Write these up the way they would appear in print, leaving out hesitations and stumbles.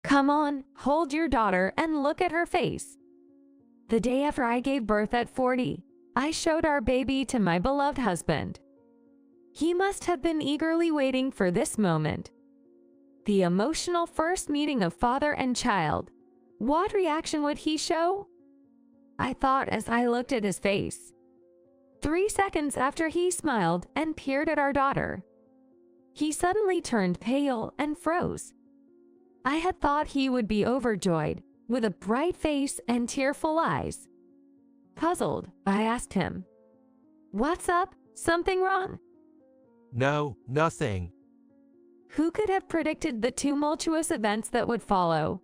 Come on, hold your daughter and look at her face. The day after I gave birth at 40, I showed our baby to my beloved husband. He must have been eagerly waiting for this moment. The emotional first meeting of father and child. What reaction would he show? I thought as I looked at his face. 3 seconds after he smiled and peered at our daughter, he suddenly turned pale and froze. I had thought he would be overjoyed, with a bright face and tearful eyes. Puzzled, I asked him, "What's up? Something wrong?" No, nothing. Who could have predicted the tumultuous events that would follow?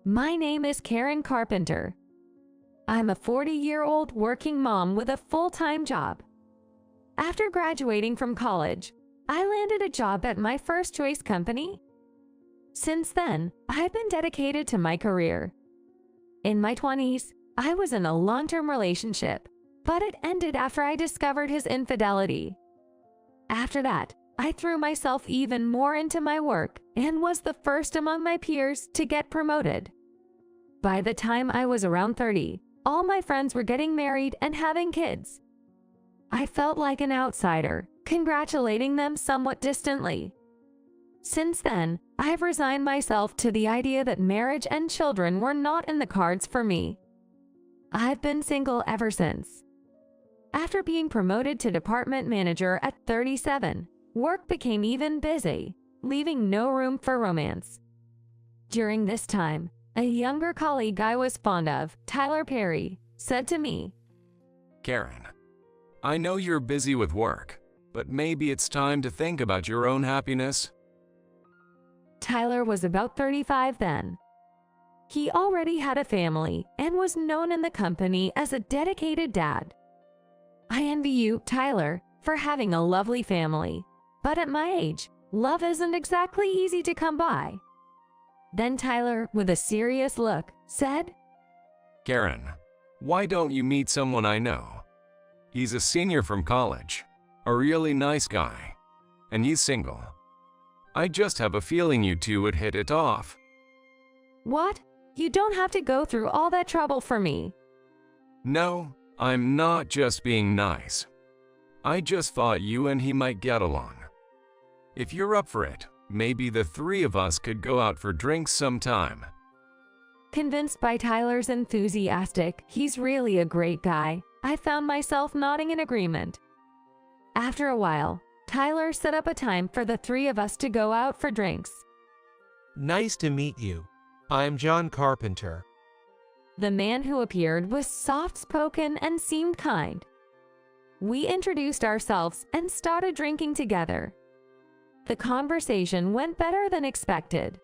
My name is Karen Carpenter. I'm a 40-year-old working mom with a full-time job. After graduating from college, I landed a job at my first-choice company. Since then, I've been dedicated to my career. In my 20s, I was in a long-term relationship, but it ended after I discovered his infidelity. After that, I threw myself even more into my work and was the first among my peers to get promoted. By the time I was around 30, all my friends were getting married and having kids. I felt like an outsider, congratulating them somewhat distantly. Since then, I've resigned myself to the idea that marriage and children were not in the cards for me. I've been single ever since. After being promoted to department manager at 37, work became even busy, leaving no room for romance. During this time, a younger colleague I was fond of, Tyler Perry, said to me, "Karen, I know you're busy with work, but maybe it's time to think about your own happiness." Tyler was about 35 then. He already had a family and was known in the company as a dedicated dad. I envy you, Tyler, for having a lovely family, but at my age, love isn't exactly easy to come by. Then Tyler, with a serious look, said, "Karen, why don't you meet someone I know? He's a senior from college, a really nice guy, and he's single. I just have a feeling you two would hit it off." "What? You don't have to go through all that trouble for me." "No, I'm not just being nice. I just thought you and he might get along. If you're up for it, maybe the three of us could go out for drinks sometime." Convinced by Tyler's enthusiastic, "He's really a great guy," I found myself nodding in agreement. After a while, Tyler set up a time for the three of us to go out for drinks. Nice to meet you. I'm John Carpenter. The man who appeared was soft-spoken and seemed kind. We introduced ourselves and started drinking together. The conversation went better than expected.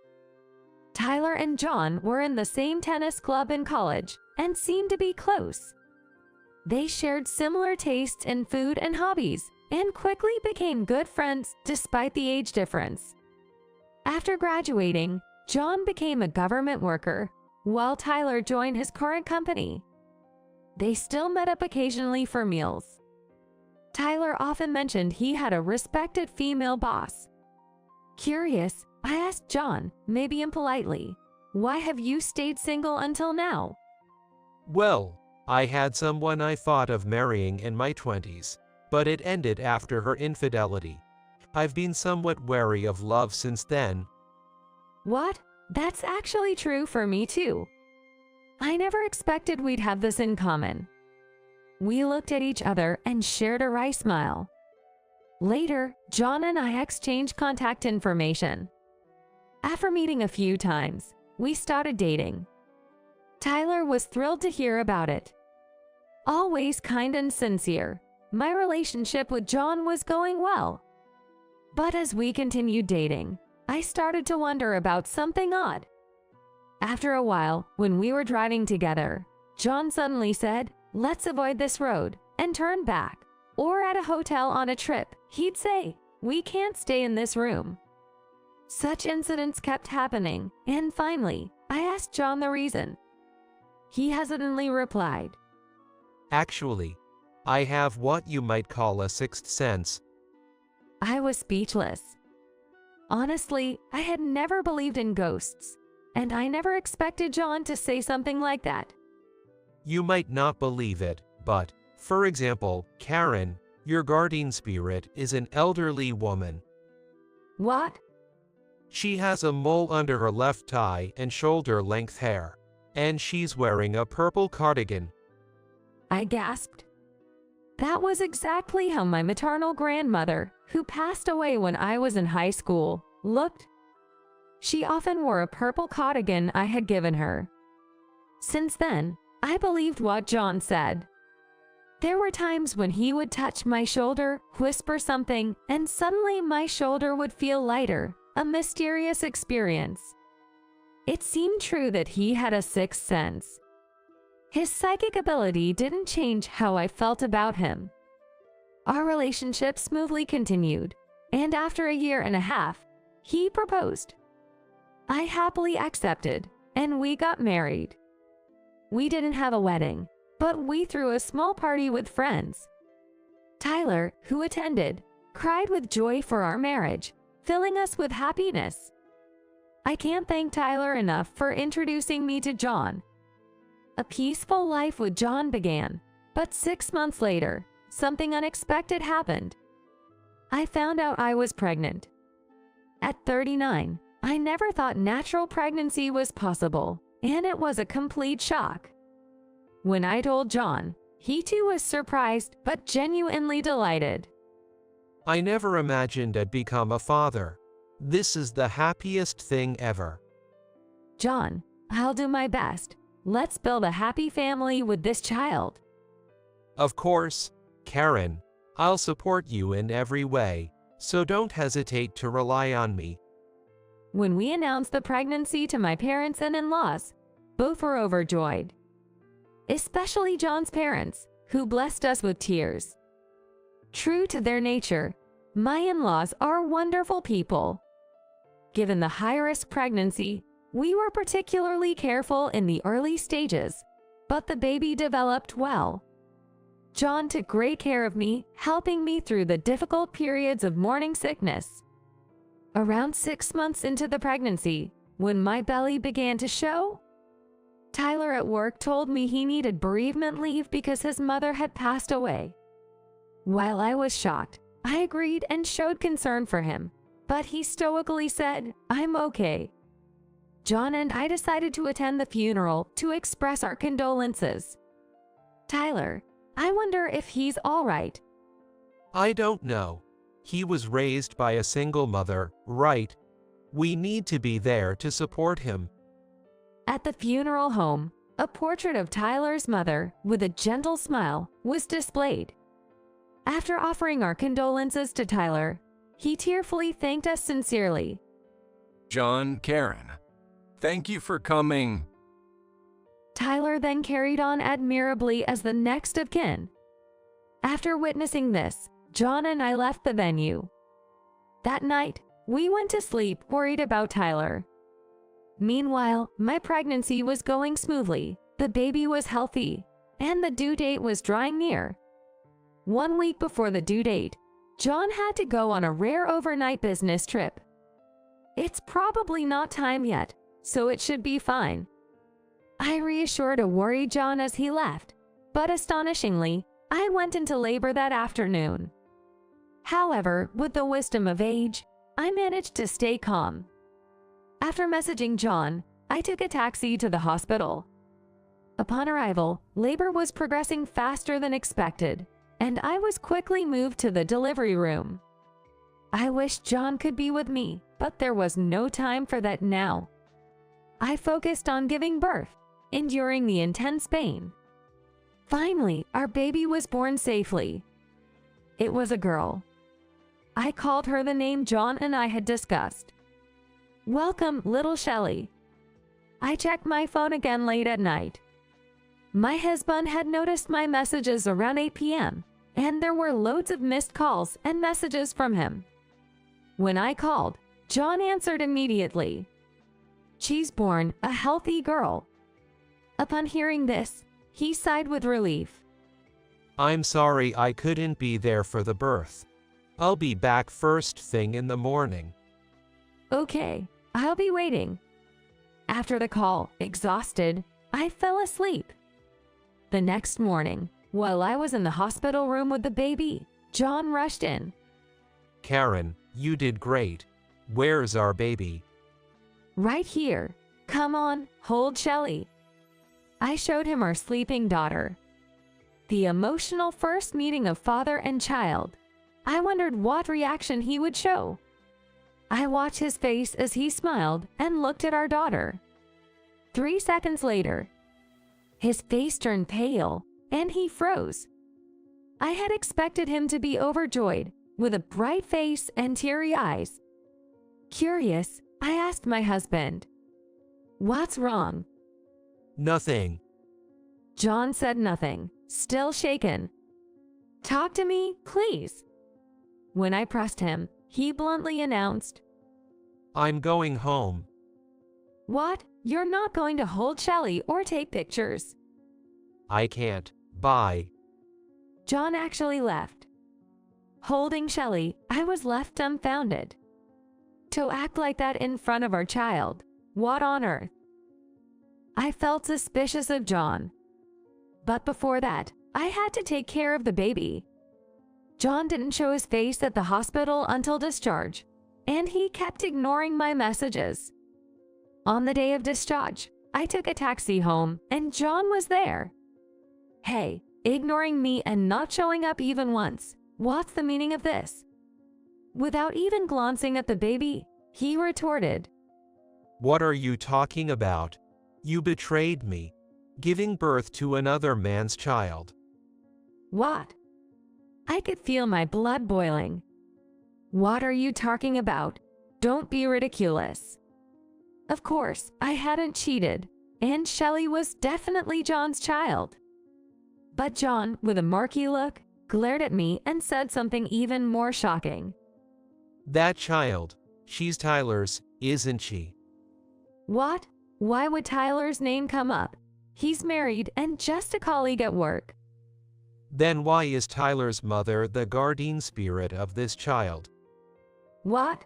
Tyler and John were in the same tennis club in college and seemed to be close. They shared similar tastes in food and hobbies and quickly became good friends despite the age difference. After graduating, John became a government worker, while Tyler joined his current company. They still met up occasionally for meals. Tyler often mentioned he had a respected female boss. Curious, I asked John, maybe impolitely, "Why have you stayed single until now?" Well, I had someone I thought of marrying in my 20s, but it ended after her infidelity. I've been somewhat wary of love since then. What? That's actually true for me too. I never expected we'd have this in common. We looked at each other and shared a wry smile. Later, John and I exchanged contact information. After meeting a few times, we started dating. Tyler was thrilled to hear about it. Always kind and sincere, my relationship with John was going well. But as we continued dating, I started to wonder about something odd. After a while, when we were driving together, John suddenly said, "Let's avoid this road," and turn back. Or at a hotel on a trip, he'd say, "We can't stay in this room." Such incidents kept happening, and finally, I asked John the reason. He hesitantly replied, Actually, I have what you might call a sixth sense. I was speechless. Honestly, I had never believed in ghosts, and I never expected John to say something like that. You might not believe it, but, for example, Karen, your guardian spirit, is an elderly woman. What? She has a mole under her left eye and shoulder-length hair, and she's wearing a purple cardigan. I gasped. That was exactly how my maternal grandmother, who passed away when I was in high school, looked. She often wore a purple cardigan I had given her. Since then, I believed what John said. There were times when he would touch my shoulder, whisper something, and suddenly my shoulder would feel lighter, a mysterious experience. It seemed true that he had a sixth sense. His psychic ability didn't change how I felt about him. Our relationship smoothly continued, and after a year and a half, he proposed. I happily accepted, and we got married. We didn't have a wedding, but we threw a small party with friends. Tyler, who attended, cried with joy for our marriage, filling us with happiness. I can't thank Tyler enough for introducing me to John. A peaceful life with John began, but 6 months later, something unexpected happened. I found out I was pregnant. At 39, I never thought natural pregnancy was possible, and it was a complete shock. When I told John, he too was surprised but genuinely delighted. I never imagined I'd become a father. This is the happiest thing ever. John, I'll do my best. Let's build a happy family with this child. Of course, Karen, I'll support you in every way, so don't hesitate to rely on me. When we announced the pregnancy to my parents and in-laws, both were overjoyed. Especially John's parents, who blessed us with tears. True to their nature, my in-laws are wonderful people. Given the high-risk pregnancy, we were particularly careful in the early stages, but the baby developed well. John took great care of me, helping me through the difficult periods of morning sickness. Around 6 months into the pregnancy, when my belly began to show, Tyler at work told me he needed bereavement leave because his mother had passed away. While I was shocked, I agreed and showed concern for him, but he stoically said, "I'm okay." John and I decided to attend the funeral to express our condolences. Tyler, I wonder if he's all right. I don't know. He was raised by a single mother, right? We need to be there to support him. At the funeral home, a portrait of Tyler's mother, with a gentle smile, was displayed. After offering our condolences to Tyler, he tearfully thanked us sincerely. John, Karen, thank you for coming. Tyler then carried on admirably as the next of kin. After witnessing this, John and I left the venue. That night, we went to sleep worried about Tyler. Meanwhile, my pregnancy was going smoothly, the baby was healthy, and the due date was drawing near. 1 week before the due date, John had to go on a rare overnight business trip. It's probably not time yet, so it should be fine. I reassured a worried John as he left, but astonishingly, I went into labor that afternoon. However, with the wisdom of age, I managed to stay calm. After messaging John, I took a taxi to the hospital. Upon arrival, labor was progressing faster than expected, and I was quickly moved to the delivery room. I wished John could be with me, but there was no time for that now. I focused on giving birth, enduring the intense pain. Finally, our baby was born safely. It was a girl. I called her the name John and I had discussed. "Welcome, little Shelley." I checked my phone again late at night. My husband had noticed my messages around 8 p.m., and there were loads of missed calls and messages from him. When I called, John answered immediately. "She's born a healthy girl." Upon hearing this, he sighed with relief. I'm sorry I couldn't be there for the birth. I'll be back first thing in the morning. "Okay, I'll be waiting." After the call, exhausted, I fell asleep. The next morning, while I was in the hospital room with the baby, John rushed in. Karen, you did great. Where's our baby? Right here. Come on, hold Shelly. I showed him our sleeping daughter. The emotional first meeting of father and child. I wondered what reaction he would show. I watched his face as he smiled and looked at our daughter. 3 seconds later, his face turned pale and he froze. I had expected him to be overjoyed, with a bright face and teary eyes. Curious, I asked my husband, "What's wrong?" Nothing. John said nothing, still shaken. "Talk to me, please." When I pressed him, he bluntly announced, I'm going home. "What? You're not going to hold Shelly or take pictures?" I can't. Bye. John actually left. Holding Shelly, I was left dumbfounded. To act like that in front of our child, what on earth? I felt suspicious of John. But before that, I had to take care of the baby. John didn't show his face at the hospital until discharge, and he kept ignoring my messages. On the day of discharge, I took a taxi home, and John was there. Hey, ignoring me and not showing up even once. What's the meaning of this? Without even glancing at the baby, he retorted, What are you talking about? You betrayed me, giving birth to another man's child. "What?" I could feel my blood boiling. "What are you talking about? Don't be ridiculous." Of course, I hadn't cheated, and Shelly was definitely John's child. But John, with a murky look, glared at me and said something even more shocking. That child, she's Tyler's, isn't she? What? Why would Tyler's name come up? He's married and just a colleague at work. Then why is Tyler's mother the guardian spirit of this child? What?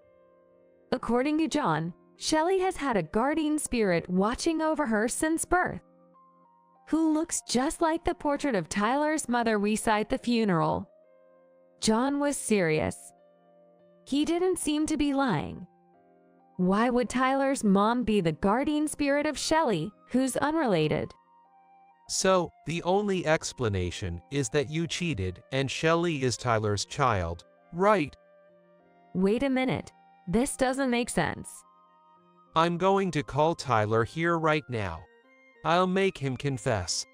According to John, Shelly has had a guardian spirit watching over her since birth, who looks just like the portrait of Tyler's mother we saw at the funeral. John was serious. He didn't seem to be lying. Why would Tyler's mom be the guardian spirit of Shelly, who's unrelated? So, the only explanation is that you cheated and Shelly is Tyler's child, right? Wait a minute. This doesn't make sense. I'm going to call Tyler here right now. I'll make him confess.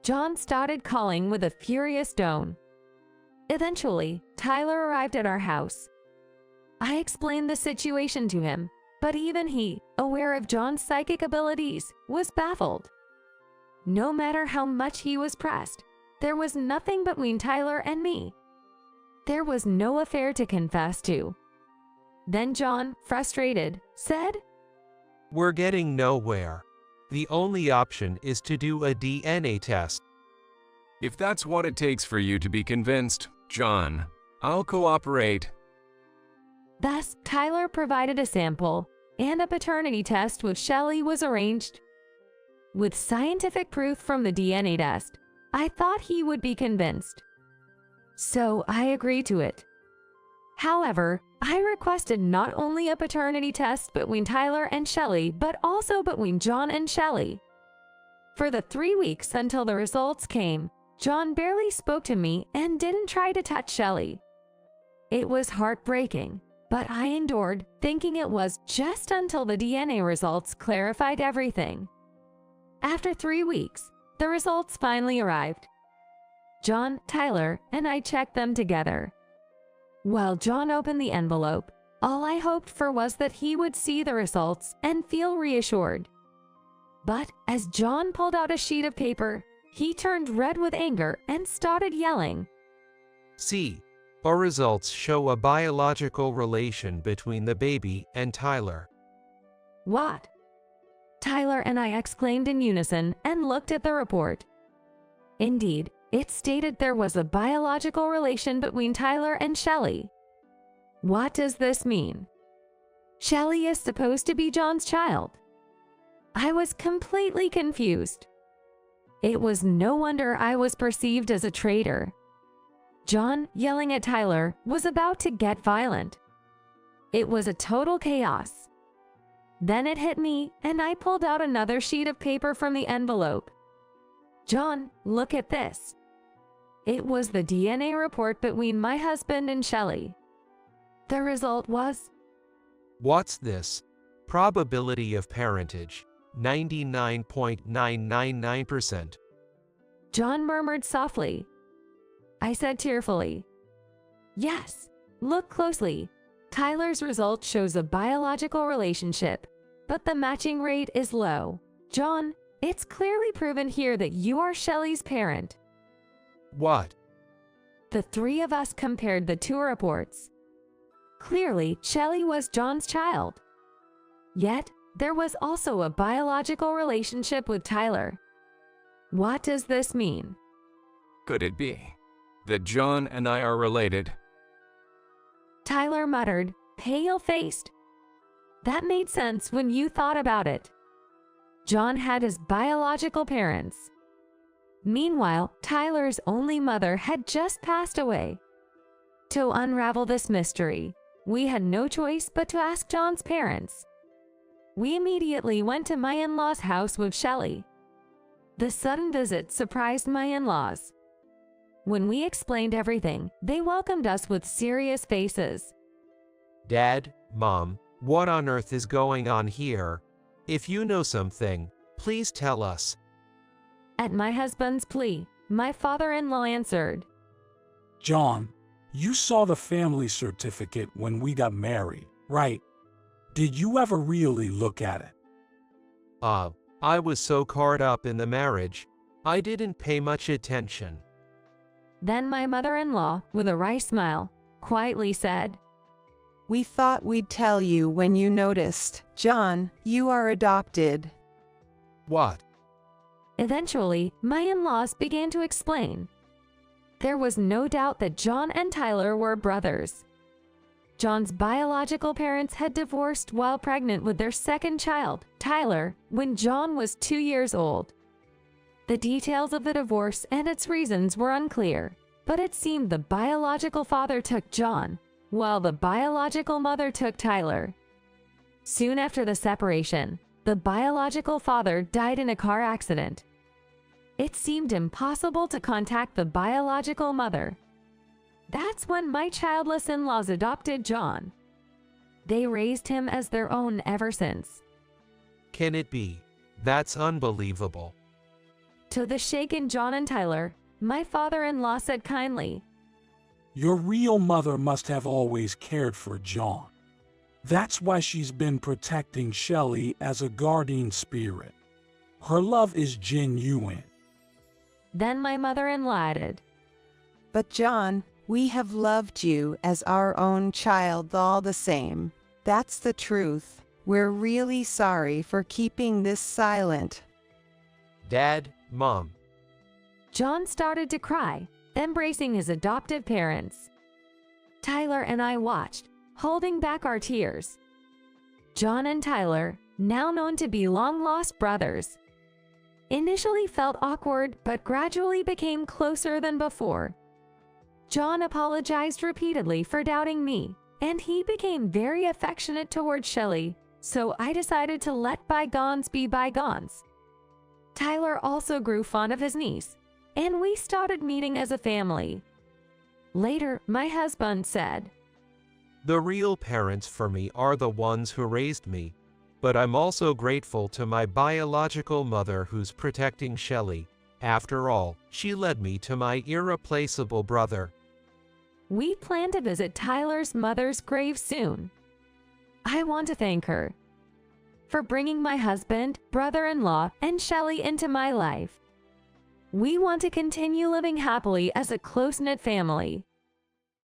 John started calling with a furious tone. Eventually, Tyler arrived at our house. I explained the situation to him, but even he, aware of John's psychic abilities, was baffled. No matter how much he was pressed, there was nothing between Tyler and me. There was no affair to confess to. Then John, frustrated, said, We're getting nowhere. The only option is to do a DNA test. If that's what it takes for you to be convinced, John, I'll cooperate. Thus, Tyler provided a sample, and a paternity test with Shelly was arranged. With scientific proof from the DNA test, I thought he would be convinced. So I agreed to it. However, I requested not only a paternity test between Tyler and Shelly, but also between John and Shelly. For the 3 weeks until the results came, John barely spoke to me and didn't try to touch Shelly. It was heartbreaking, but I endured, thinking it was just until the DNA results clarified everything. After 3 weeks, the results finally arrived. John, Tyler, and I checked them together. While John opened the envelope, all I hoped for was that he would see the results and feel reassured. But as John pulled out a sheet of paper, he turned red with anger and started yelling. See, our results show a biological relation between the baby and Tyler. What? Tyler and I exclaimed in unison and looked at the report. Indeed, it stated there was a biological relation between Tyler and Shelly. What does this mean? Shelly is supposed to be John's child. I was completely confused. It was no wonder I was perceived as a traitor. John, yelling at Tyler, was about to get violent. It was a total chaos. Then it hit me, and I pulled out another sheet of paper from the envelope. John, look at this. It was the DNA report between my husband and Shelley. The result was... What's this? Probability of parentage, 99.999%. John murmured softly. I said tearfully, yes, look closely. Tyler's result shows a biological relationship, but the matching rate is low. John, it's clearly proven here that you are Shelley's parent. What? The three of us compared the two reports. Clearly, Shelley was John's child. Yet, there was also a biological relationship with Tyler. What does this mean? Could it be that John and I are related? Tyler muttered, pale-faced. That made sense when you thought about it. John had his biological parents. Meanwhile, Tyler's only mother had just passed away. To unravel this mystery, we had no choice but to ask John's parents. We immediately went to my in-laws' house with Shelley. The sudden visit surprised my in-laws. When we explained everything, they welcomed us with serious faces. Dad, Mom, what on earth is going on here? If you know something, please tell us. At my husband's plea, my father-in-law answered, John, you saw the family certificate when we got married, right? Did you ever really look at it? I was so caught up in the marriage, I didn't pay much attention. Then my mother-in-law, with a wry smile, quietly said, We thought we'd tell you when you noticed. John, you are adopted. What? Eventually, my in-laws began to explain. There was no doubt that John and Tyler were brothers. John's biological parents had divorced while pregnant with their second child, Tyler, when John was 2 years old. The details of the divorce and its reasons were unclear, but it seemed the biological father took John, while the biological mother took Tyler. Soon after the separation, the biological father died in a car accident. It seemed impossible to contact the biological mother. That's when my childless in-laws adopted John. They raised him as their own ever since. Can it be? That's unbelievable. To the shaken John and Tyler, my father-in-law said kindly, Your real mother must have always cared for John. That's why she's been protecting Shelley as a guardian spirit. Her love is genuine. Then my mother-in-law added, But John, we have loved you as our own child all the same. That's the truth. We're really sorry for keeping this silent. Dad, Mom. John started to cry, embracing his adoptive parents. Tyler and I watched, holding back our tears. John and Tyler, now known to be long-lost brothers, initially felt awkward but gradually became closer than before. John apologized repeatedly for doubting me, and he became very affectionate toward Shelley, so I decided to let bygones be bygones. Tyler also grew fond of his niece, and we started meeting as a family. Later, my husband said, The real parents for me are the ones who raised me, but I'm also grateful to my biological mother who's protecting Shelley. After all, she led me to my irreplaceable brother. We plan to visit Tyler's mother's grave soon. I want to thank her for bringing my husband, brother-in-law, and Shelley into my life. We want to continue living happily as a close-knit family.